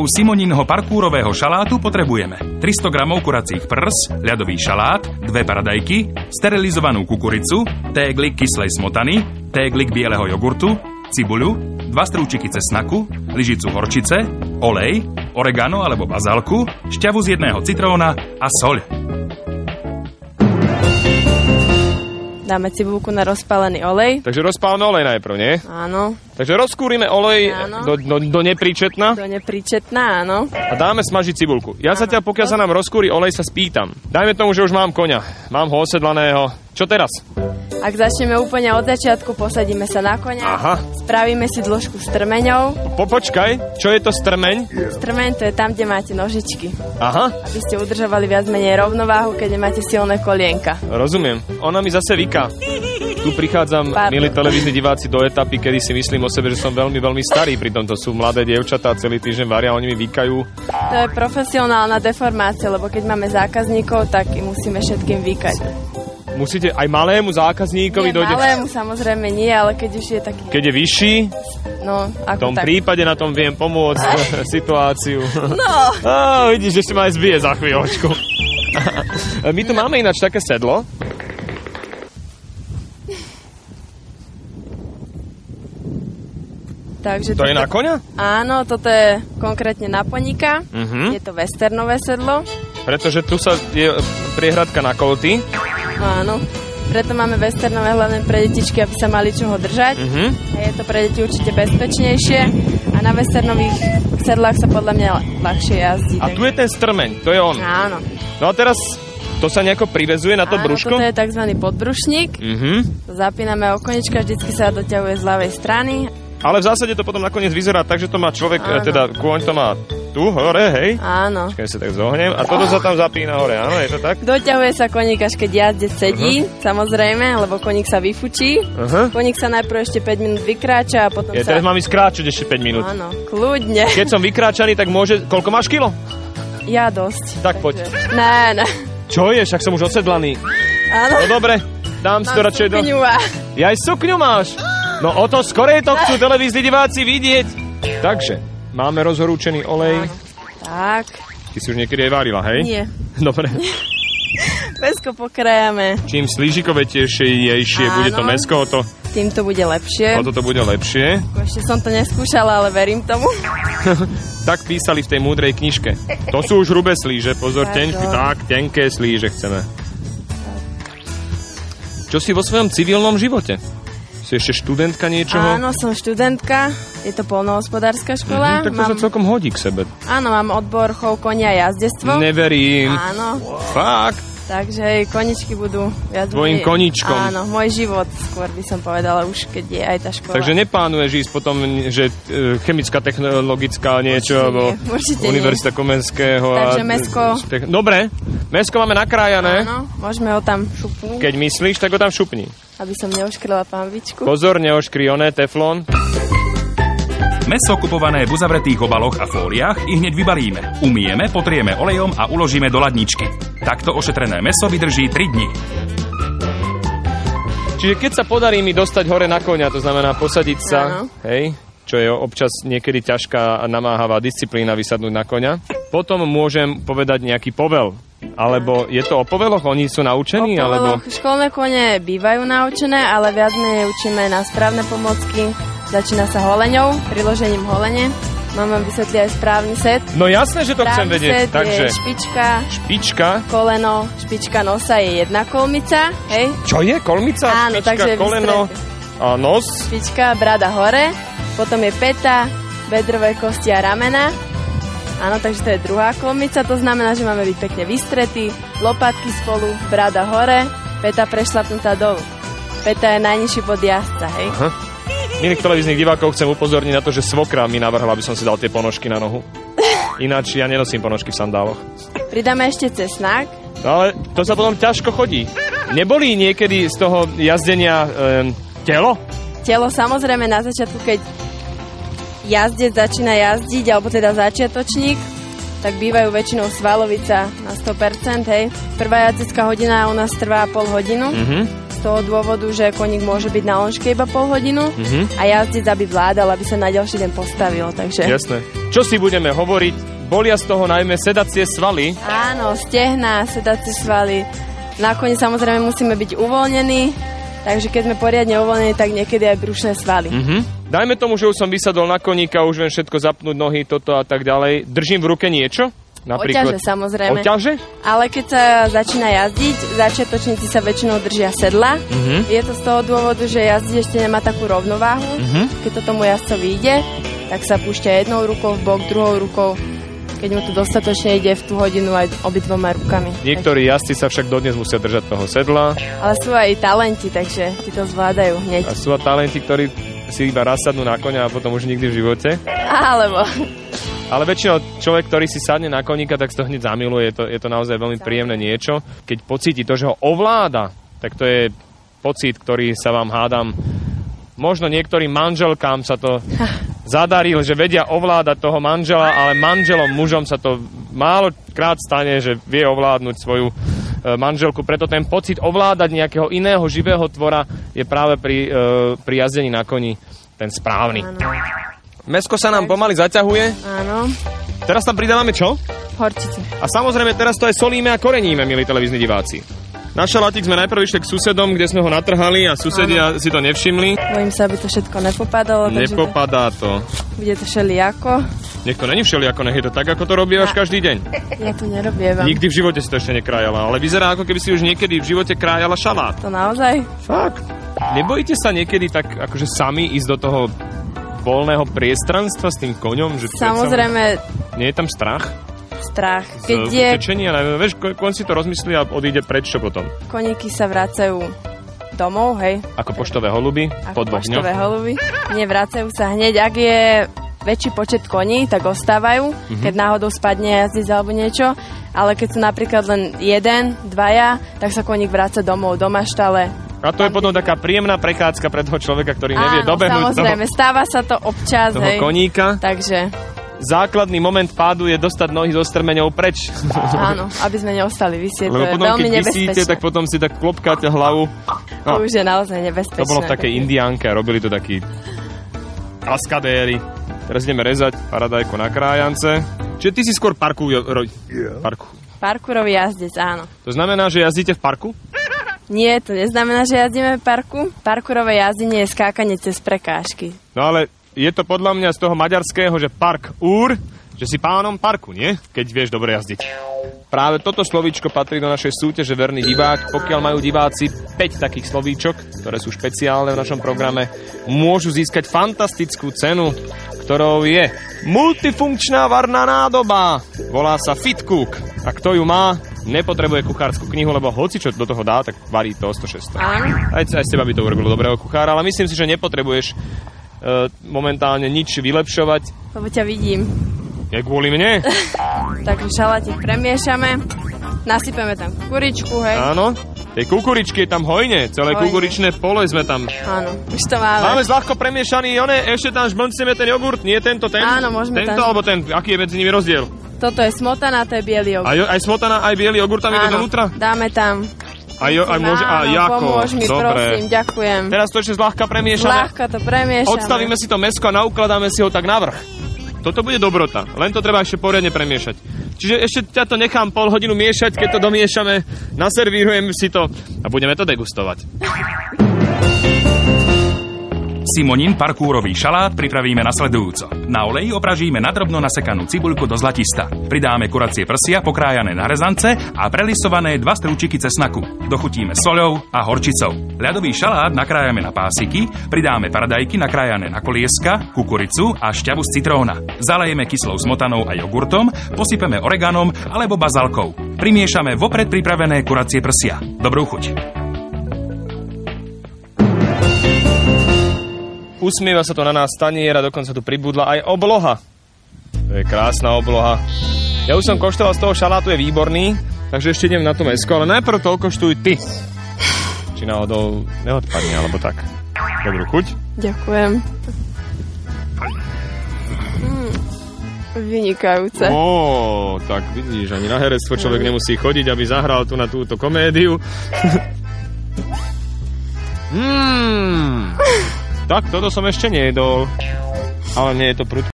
kus Simoninho parkúrového šalátu potrebujeme 300 gramov kuracích prs, ľadový šalát, 2 paradajky, sterilizovanú kukuricu, téglik kyslej smotany, téglik bieleho jogurtu, cibuľu, 2 strúčiky cesnaku, lyžicu horčice, olej, oregano alebo bazálku, šťavu z 1 citróna a soľ. Dáme cibulku na rozpálený olej. Takže rozpálme olej najprv, nie? Áno. Takže rozkúrime olej do nepríčetna. Do nepríčetna, áno. A dáme smažiť cibulku. Ja sa ťa, pokiaľ sa nám rozkúri olej, sa spýtam. Dajme tomu, že už mám koňa. Mám ho osedlaného. Čo teraz? Ak začneme úplne od začiatku, posadíme sa na koňa. Aha. Spravíme si dĺžku strmeňou. Počkaj, čo je to strmeň? Strmeň to je tam, kde máte nožičky. Aha. Aby ste udržovali viac menej rovnováhu, keď máte silné kolienka. Rozumiem. Ona mi zase vyká. Tu prichádzam, milí televízni diváci, do etapy, kedy si myslím o sebe, že som veľmi, veľmi starý. Pritom to sú mladé dievčatá, celý týždeň varia, oni mi vykajú. To je profesionálna deformácia, lebo keď máme zákazníkov, tak im musíme všetkým vykať. Musíte aj malému zákazníkovi dojde... Malému samozrejme nie, ale keď už je taký... Keď je vyšší, no, ako v tom tak. prípade na tom viem pomôcť situáciu. No. Vidíš, ešte ma aj zbije za chvíľočku. My tu máme ináč také sedlo. Takže to je na koňa? Áno, toto je konkrétne na poníka. Je to westernové sedlo. Pretože tu je priehradka na kolty. Áno, preto máme westernové hlavne pre detičky, aby sa mali čoho držať. A je to pre deti určite bezpečnejšie. A na westernových sedlách sa podľa mňa ľahšie jazdí. A tu je ten strmeň, to je on. Áno. No a teraz to sa nejako privezuje na to brúško? Áno, toto je tzv. Podbrušník. To zapíname o konička, vždycky sa doťahuje z ľavej strany. Ale v zásade to potom nakoniec vyzerá tak, že to má človek, teda kôň to má tu hore, hej? Áno. Počkaj, sa tak zohnem. A toto sa tam zapína hore, áno, je to tak? Doťahuje sa koník, až keď jazdec sedí, samozrejme, lebo koník sa vyfučí. Koník sa najprv ešte 5 minút vykráča a potom sa... Teraz mám ísť kráčať ešte 5 minút. Áno, kľudne. Keď som vykráčaný, tak môže... Koľko máš kilo? Ja dosť. Tak poď. Ne. Čo je? Však som už odsedlaný. Áno. No dobre, dám si to radšej do... Ja aj sukňu máš. No o to skorej to chcú televízni diváci vidieť. Takže, máme rozhorúčený olej. Tak. Ty si už niekedy aj varila, hej? Nie. Dobre. Mäsko pokrájame. Čím slížikovetejšie bude to mäsko, tým to bude lepšie. O to bude lepšie. Ešte som to neskúšala, ale verím tomu. Tak písali v tej múdrej knižke. To sú už hrubé slíže, pozor, tenké slíže chceme. Čo si vo svojom civilnom živote? Si ešte študentka niečoho? Áno, som študentka. Je to poľnohospodárska škola. Tak to sa celkom hodí k sebe. Áno, mám odbor chov konia a jazdectvo. Neverím. Áno. Fakt? Takže koničky budú viac... Tvojim koničkom. Áno, môj život, skôr by som povedala, už keď je aj tá škola. Takže neplánuješ ísť potom, že chemická, technologická niečo, alebo Univerzita Komenského. Takže mäsko... Dobre, mäsko máme nakrájané. Áno, môžeme ho tam šupnúť. Keď myslíš, tak ho tam šupni. Aby som neoškrila pánvičku. Pozor, neoškri teflon. Mäso kupované v uzavretých obaloch a fóliách i hneď vybalíme. Umieme, potrieme olejom a uložíme do ladničky. Takto ošetrené mäso vydrží 3 dni. Čiže keď sa podarí mi dostať hore na koňa, to znamená posadiť sa, hej, čo je občas niekedy ťažká a namáhavá disciplína vysadnúť na koňa, potom môžem povedať nejaký povel. Alebo je to o poveloch? Oni sú naučení? O poveloch. Školné kone bývajú naučené, ale viac menej učíme na správne pomocky. Začína sa holeňou, priložením holene. Mám vám vysvetliť aj správny set. No jasné, že to chcem vedieť. Takže špička, koleno, špička nosa je jedna kolmica. Hej? Čo je? Kolmica? Áno, špička, takže koleno a nos? Špička, brada hore, potom je peta, bedrové kosti a ramena. Áno, takže to je druhá kolmica, to znamená, že máme byť pekne vystretí, lopatky spolu, brada hore, peta prešlapnutá dolu. Peta je najnižší bod jazdca, hej? Aha. Milých televíznych divákov chcem upozorniť na to, že svokra mi navrhla, aby som si dal tie ponožky na nohu. Ináč ja nenosím ponožky v sandáloch. Pridáme ešte cesnak. No ale to sa potom ťažko chodí. Nebolí niekedy z toho jazdenia telo? Telo samozrejme na začiatku, keď jazdec začína jazdiť, alebo teda začiatočník, tak bývajú väčšinou svalovica na 100%, hej. Prvá jazdecká hodina u nás trvá pol hodinu. toho dôvodu, že koník môže byť na lonžke iba pol hodinu a jazdec, aby vládal, aby sa na ďalší deň postavil. Takže... Jasné. Čo si budeme hovoriť? Bolia z toho najmä sedacie svaly? Áno, stehná, sedacie svaly. Na koni samozrejme musíme byť uvoľnení, takže keď sme poriadne uvoľnení, tak niekedy aj brušné svaly. Dajme tomu, že už som vysadol na koníka, už viem všetko zapnúť, nohy, toto a tak ďalej. Držím v ruke niečo? Napríklad... Oťaže samozrejme. Oťaže? Ale keď sa začína jazdiť, začiatočníci sa väčšinou držia sedla. Je to z toho dôvodu, že jazdiť ešte nemá takú rovnováhu. Keď to tomu jazdcovi ide, tak sa púšťa jednou rukou v bok, druhou rukou, keď mu to dostatočne ide v tú hodinu aj obidvoma rukami. Niektorí jazdci sa však dodnes musia držať toho sedla. Ale sú aj talenti, takže ti to zvládajú hneď. A sú aj talenti, ktorí si iba raz sadnú na koňa a potom už nikdy v živote. Alebo... Ale väčšinou človek, ktorý si sadne na koníka, tak si to hneď zamiluje. Je to naozaj veľmi príjemné niečo. Keď pocíti to, že ho ovláda, tak to je pocit, ktorý sa vám hádam. Možno niektorým manželkám sa to zadaril, že vedia ovládať toho manžela, ale manželom, mužom sa to málokrát stane, že vie ovládnuť svoju manželku. Preto ten pocit ovládať nejakého iného živého tvora je práve pri jazdení na koni ten správny. Áno. Mäsko sa nám pomaly zaťahuje. Áno. Teraz tam pridávame čo? Horčicu. A samozrejme teraz to aj solíme a koreníme, milí televízni diváci. Na šalátik sme najprv išli k susedom, kde sme ho natrhali a susedia si to nevšimli. Bojím sa, aby to všetko nepopadalo. Nepopadá to. Bude to všelijako. Nech to není všelijako, nech je to tak, ako to robievaš každý deň. Ja to nerobievam. Nikdy v živote si to ešte nekrájala, ale vyzerá, ako keby si už niekedy v živote krájala šalát. To naozaj? Fakt. Nebojíte sa niekedy tak akože sami ísť do toho voľného priestranstva s tým koňom? Že samozrejme. Nie je tam strach? Strach. Keď je... Utečenie, ale vieš, kon si to rozmyslí a odíde preč, čo potom? Koníky sa vracajú domov, hej. Ako poštové holuby? Ako poštové holuby. Nevracajú sa hneď. Ak je väčší počet koní, tak ostávajú, keď náhodou spadne jazdec alebo niečo. Ale keď sú napríklad len 1, 2, tak sa koník vráca domov, do maštale. A to je potom taká príjemná prechádzka pre toho človeka, ktorý nevie dobehnúť samozrejme, stáva sa to občas, toho koníka. Takže... Základný moment pádu je dostať nohy zo strmeňou preč. Áno, aby sme neostali vysieť. Lebo potom, keď vysíte, tak potom si tak klopkáte hlavu. To už je naozaj nebezpečné. To bolo v takej indiánke a robili to takí kaskadéri. Teraz ideme rezať paradajku na krájance. Čiže ty si skôr parkúrový jazdec, áno. To znamená, že jazdíte v parku? Nie, to neznamená, že jazdíme v parku. Parkúrové jazdenie je skákanie cez prekážky. No ale je to podľa mňa z toho maďarského, že park úr, že si pánom parku, nie? Keď vieš dobre jazdiť. Práve toto slovíčko patrí do našej súťaže Verný divák. Pokiaľ majú diváci 5 takých slovíčok, ktoré sú špeciálne v našom programe, môžu získať fantastickú cenu, ktorou je multifunkčná varná nádoba. Volá sa Fit Cook. A kto ju má, nepotrebuje kuchárskú knihu, lebo hoci čo do toho dá, tak varí to 100-600. Aj z teba by to urobilo dobrého kuchára, ale myslím si, že nepotrebuješ momentálne nič vylepšovať. Lebo ťa vidím. Je kvôli mne? Takže šalátik premiešame, nasypeme tam kukuričku, hej. Áno, tej kukuričky je tam hojne, celé kukuričné pole sme tam. Áno, už to máme. Máme zľahko premiešaný, ešte tam žblnceme ten jogurt, nie ten? Áno, môžeme tento, alebo ten, aký je medzi nimi rozdiel? Toto je smotana, to je biely jogurt. Aj smotana, aj biely jogurt tam ide dovnútra? Dáme tam. Aj môže, Jako, pomôž mi, dobre. Prosím, ďakujem. Teraz to ešte zľahka premiešame. Zľahka to premiešame. Odstavíme si to mäsko a naukladáme si ho tak navrch. Toto bude dobrota, len to treba ešte poriadne premiešať. Čiže ešte ťa to nechám pol hodinu miešať, keď to domiešame, naservírujeme si to a budeme to degustovať. Simonin parkúrový šalát pripravíme nasledujúco. Na oleji opražíme nadrobno nasekanú cibuľku do zlatista. Pridáme kuracie prsia pokrájané na rezance a prelisované 2 strúčiky cesnaku. Dochutíme soľou a horčicou. Ľadový šalát nakrájame na pásiky, pridáme paradajky nakrájané na kolieska, kukuricu a šťavu z citróna. Zalejeme kyslou smotanou a jogurtom, posypeme oreganom alebo bazalkou. Primiešame vopred pripravené kuracie prsia. Dobrú chuť. Usmieva sa to na nás taniera, dokonca tu pribudla aj obloha. To je krásna obloha. Ja už som koštoval z toho šalátu, je výborný, takže ešte idem na to mäsko, ale najprv to okoštuj ty. Či náhodou neodpadne, alebo tak. Dobrú chuť. Ďakujem. Vynikajúce. Tak vidíš, ani na herectvo človek nemusí chodiť, aby zahral tu na túto komédiu. Tak, toto som ešte nejedol. Ale nie je to prudké.